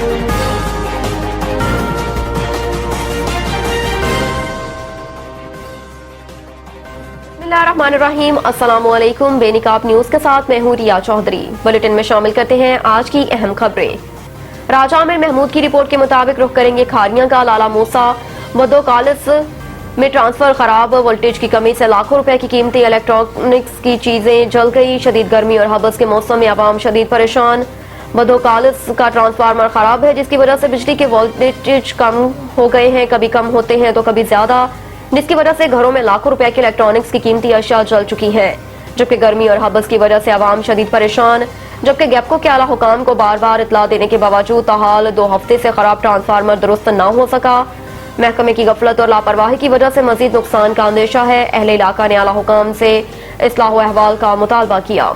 बिस्मिल्लाहिर्रहमानिर्रहीम, अस्सलामुअलैकुम। बेनिकाब न्यूज के साथ मैं हूं रिया चौधरी। बुलेटिन में शामिल करते हैं आज की अहम खबरें। राजा आमिर महमूद की रिपोर्ट के मुताबिक रुख करेंगे खानिया का लाला मूसा। बदो कॉलेज में ट्रांसफर खराब, वोल्टेज की कमी से लाखों रुपए की कीमती इलेक्ट्रॉनिक्स की चीजें जल गई। शदीद गर्मी और हबस के मौसम में आवाम शदीद परेशान। बदो कॉलेज का ट्रांसफार्मर खराब है, जिसकी वजह से बिजली के वोल्टेज कम हो गए हैं, कभी कम होते हैं तो कभी ज्यादा, जिसकी वजह से घरों में लाखों रुपए की इलेक्ट्रॉनिक्स की कीमती अशिया जल चुकी है। जबकि गर्मी और हबस की वजह से आवाम शदीद परेशान। जबकि गैपको के आला हुकाम को बार बार इतला देने के बावजूद ताहाल 2 हफ्ते से खराब ट्रांसफार्मर दुरुस्त न हो सका। महकमे की गफलत और लापरवाही की वजह से मजीद नुकसान का अंदेशा है। अहले इलाका ने आला हुकाम से इस्लाह अहवाल का मुतालबा किया।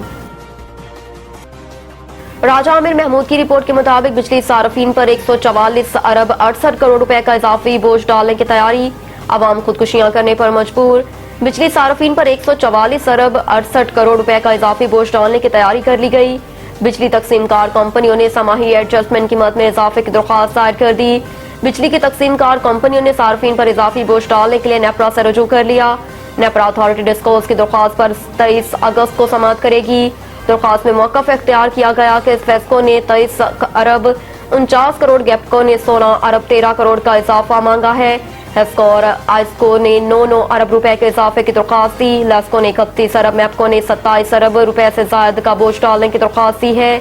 राजा आमिर महमूद की रिपोर्ट के मुताबिक बिजली सार्फिन पर 144 अरब 68 करोड़ रुपए का इजाफी बोझ डालने की तैयारी। आवाम खुदकुशियां करने पर मजबूर। बिजली सार्फिन पर 144 अरब 68 करोड़ रुपए का इजाफी बोझ डालने की तैयारी कर ली गई। बिजली तकसीमकार कंपनियों ने समाही एडजस्टमेंट कीमत में इजाफे की दरख्वास्त दायर कर दी। बिजली की तकसीमकार कंपनियों ने सार्फिन पर इजाफी बोझ डालने के लिए नेपरा से रुजू कर लिया। नेपरा अथॉरिटी डिस्कोर्स की दरख्वास्त पर 23 अगस्त को समाअत करेगी। दरख्वास्त में मौक़िफ़ इख्तियार किया गया कि फेस्को ने 23 अरब 49 करोड़, गैपको ने 16 अरब 13 करोड़ का इजाफा मांगा है। हेस्को और आइस्को ने 9 अरब रुपए के इजाफे की दरख्वास्त दी। लेस्को ने 31 अरब, मैपको ने 27 अरब रुपए से जायद का बोझ डालने की दरख्वास्त दी है।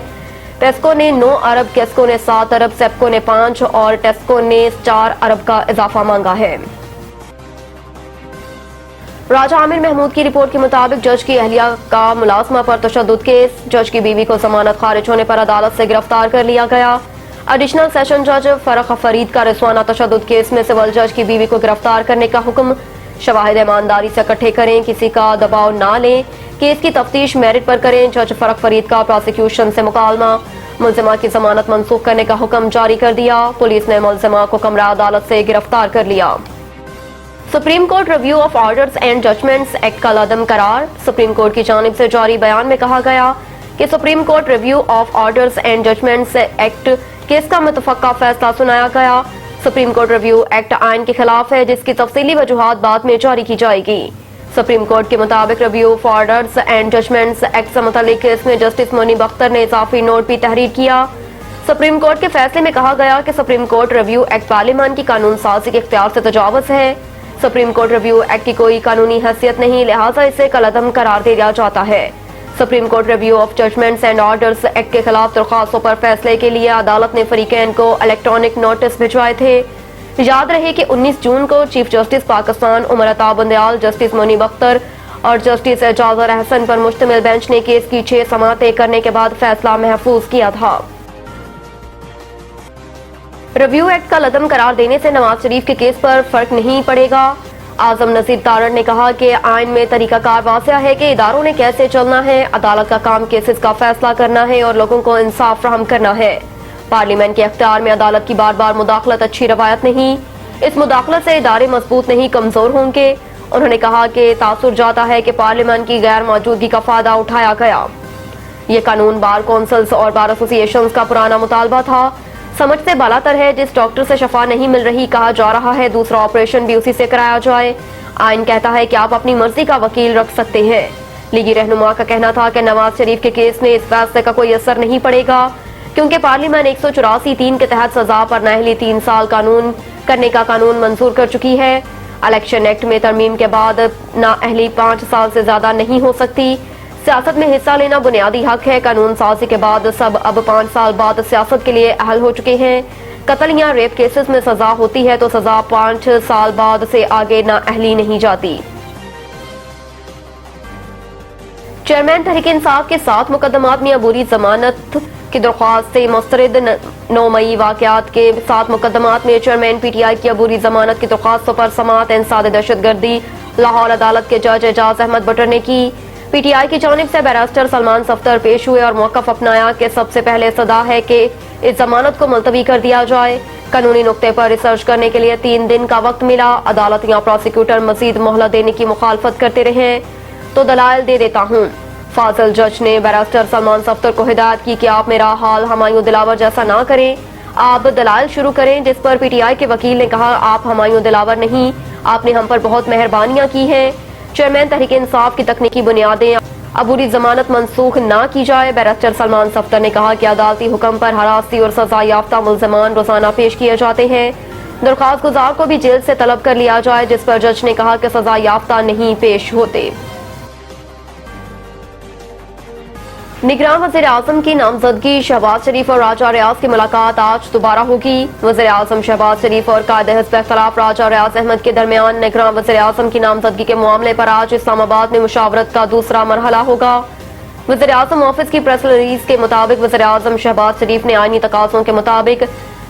पेस्को ने 9 अरब, केस्को ने 7 अरब, सेप्को ने 5 और टेस्को ने 4 अरब का इजाफा मांगा है। राजा आमिर महमूद की रिपोर्ट के मुताबिक जज की अहलिया का मुलाजमा पर तशद्दुद केस। जज की बीवी को जमानत खारिज होने पर अदालत से गिरफ्तार कर लिया गया। एडिशनल सेशन जज फरख फरीद का रिजवाना तशद्दुद केस में सिविल जज की बीवी को गिरफ्तार करने का हुक्म। शवाहिद ईमानदारी से इकट्ठे करें, किसी का दबाव ना लें, केस की तफ्तीश मेरिट पर करें। जज फरख फरीद का प्रोसिक्यूशन से मुकालमा। मुलजिमा की जमानत मनसूख करने का हुक्म जारी कर दिया। पुलिस ने मुलजिमा को कमरा अदालत से गिरफ्तार कर लिया। Supreme court review of orders and judgments act का लदम करार। सुप्रीम कोर्ट की जानिब से जारी बयान में कहा गया कि supreme court review of orders and judgments act case का मुतफक्का फैसला सुनाया गया। सुप्रीम कोर्ट रिव्यू एक्ट आइन के खिलाफ है, जिसकी तफसीली वजूहात बाद में जारी की जाएगी। सुप्रीम कोर्ट के मुताबिक review of orders and judgments act से मुतल्लिक केस में जस्टिस मोनी बख्तर ने इजाफी नोट भी तहरीर किया। सुप्रीम कोर्ट के फैसले में कहा गया कि सुप्रीम कोर्ट रिव्यू एक्ट पार्लियामान की कानून साजी के इख्तियार से तजावुज है। सुप्रीम कोर्ट रिव्यू एक्ट की कोई कानूनी हैसियत नहीं, लिहाजा इसे कलअदम करार दे दिया जाता है। Supreme court review of judgments and orders act के खिलाफ दरख्वास्तों पर फैसले के लिए अदालत ने फरीकैन को इलेक्ट्रॉनिक नोटिस भिजवाए थे। याद रहे कि 19 जून को chief justice Pakistan Umar Ata Bandial, justice मोनी बख्तर और जस्टिस एजाजर अहसन पर मुश्तमिल बेंच ने केस की 6 समाअतें करने के बाद फैसला महफूज किया था। रिव्यू एक्ट का लदम करार देने से नवाज शरीफ के केस पर फर्क नहीं पड़ेगा। आजम नजीर तारड़ ने कहा कि आइन में तरीकाकार वाज़ेह है कि इदारों ने कैसे चलना है। अदालत का काम केसेस का फैसला करना है और लोगों को इंसाफ फराहम करना है। पार्लियामेंट के अख्तियार में अदालत की बार बार मुदाखलत अच्छी रवायत नहीं। इस मुदाखलत से इदारे मजबूत नहीं, कमजोर होंगे। उन्होंने कहा कि तासुर जाता है कि पार्लियामेंट की गैर मौजूदगी का फायदा उठाया गया। ये कानून बार कौंसल्स और बार एसोसिएशन का पुराना मुतालबा था। समझ से बालातर है, जिस डॉक्टर से शफा नहीं मिल रही, कहा जा रहा है दूसरा ऑपरेशन भी उसी से कराया जाए। आइन कहता है कि आप अपनी मर्जी का वकील रख सकते हैं। लीगी रहनुमा का कहना था कि नवाज शरीफ के केस में इस फैसले का कोई असर नहीं पड़ेगा, क्योंकि पार्लियामेंट 184(3) के तहत सजा पर नाअहली 3 साल कानून करने का कानून मंजूर कर चुकी है। इलेक्शन एक्ट में तरमीम के बाद नाअहली 5 साल से ज्यादा नहीं हो सकती। सियासत में हिस्सा लेना बुनियादी हक है। कानून साजी के बाद सब अब 5 साल बाद सियासत के लिए अहल हो चुके हैं। कत्ल या रेप केसेस में सजा होती है तो सजा 5 साल बाद से आगे नाअहली नहीं जाती। चेयरमैन तहरीक इंसाफ के 7 मुकदमात में अबूरी जमानत की दरख्वास्त से मुस्तरद 9 मई वाकयात के 7 मुकदमात में चेयरमैन पीटीआई की अबूरी जमानत की दरख्वास्तों पर समाअत इंसाद दहशतगर्दी लाहौर अदालत के जज एजाज अहमद बटर ने की। पीटीआई की जानिब से बैरिस्टर सलमान सफ्तर पेश हुए और मौक़िफ़ अपनाया कि सबसे पहले सदा है कि इस जमानत को मुलतवी कर दिया जाए। कानूनी नुक्ते पर रिसर्च करने के लिए 3 दिन का वक्त मिला। अदालत या प्रोसिक्यूटर मजीद मोहलत देने की मुखालफत करते रहे तो दलाइल दे देता हूँ। फाजिल जज ने बैरिस्टर सलमान सफ्तर को हिदायत की कि आप मेरा हाल हमायूं दिलावर जैसा ना करें। آپ دلائل شروع کریں، جس پر پی ٹی آئی کے وکیل نے کہا آپ ہمایوں دلاور نہیں، آپ نے ہم پر بہت مہربانیاں کی ہیں۔ چیئرمین تحریک انصاف کی تکنیکی بنیادیں عبوری ضمانت منسوخ نہ کی جائے۔ بیرسٹر سلمان صفدر نے کہا کہ عدالتی حکم پر ہراستی اور سزا یافتہ ملزمان روزانہ پیش کیے جاتے ہیں، درخواست گزار کو بھی جیل سے طلب کر لیا جائے، جس پر جج نے کہا کہ سزا یافتہ نہیں پیش ہوتے۔ نگراں وزیر اعظم کی نامزدگی، شہباز شریف اور راجہ ریاض کی ملاقات آج دوبارہ ہوگی۔ وزیر اعظم شہباز شریف اور قائد حزب اختلاف راجہ ریاض احمد کے درمیان نگراں وزیر اعظم کی نامزدگی کے معاملے پر آج اسلام آباد میں مشاورت کا دوسرا مرحلہ ہوگا۔ وزیر اعظم آفس کی پریس ریلیز کے مطابق وزیر اعظم شہباز شریف نے آئینی تقاضوں کے مطابق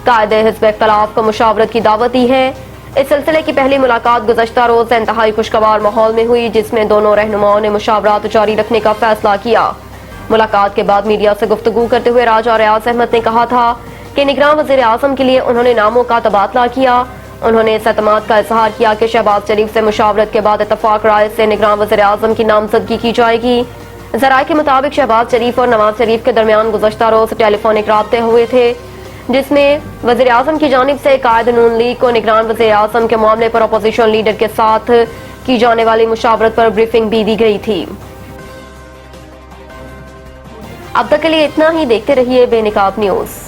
قائد حزب اختلاف کو مشاورت کی دعوت دی ہے۔ اس سلسلے کی پہلی ملاقات گزشتہ روز انتہائی خوشگوار ماحول میں ہوئی، جس میں دونوں رہنماؤں نے مشاورات جاری رکھنے کا فیصلہ کیا۔ ملاقات کے بعد میڈیا سے گفتگو کرتے ہوئے راجہ ریاض احمد نے کہا تھا کہ نگراں وزیر اعظم کے لیے انہوں نے ناموں کا تبادلہ کیا۔ انہوں نے اس اعتماد کا اظہار کیا کہ شہباز شریف سے مشاورت کے بعد اتفاق رائے سے نگراں وزیر اعظم کی نامزدگی کی جائے گی۔ ذرائع کے مطابق شہباز شریف اور نواز شریف کے درمیان گزشتہ روز ٹیلی فونک رابطے ہوئے تھے، جس میں وزیر اعظم کی جانب سے قائد نون لیگ کو نگران وزیر اعظم کے معاملے پر اپوزیشن لیڈر کے ساتھ کی جانے والی مشاورت پر بریفنگ بھی دی گئی تھی۔ اب تک کے لیے اتنا ہی، دیکھتے رہیے بے نقاب نیوز۔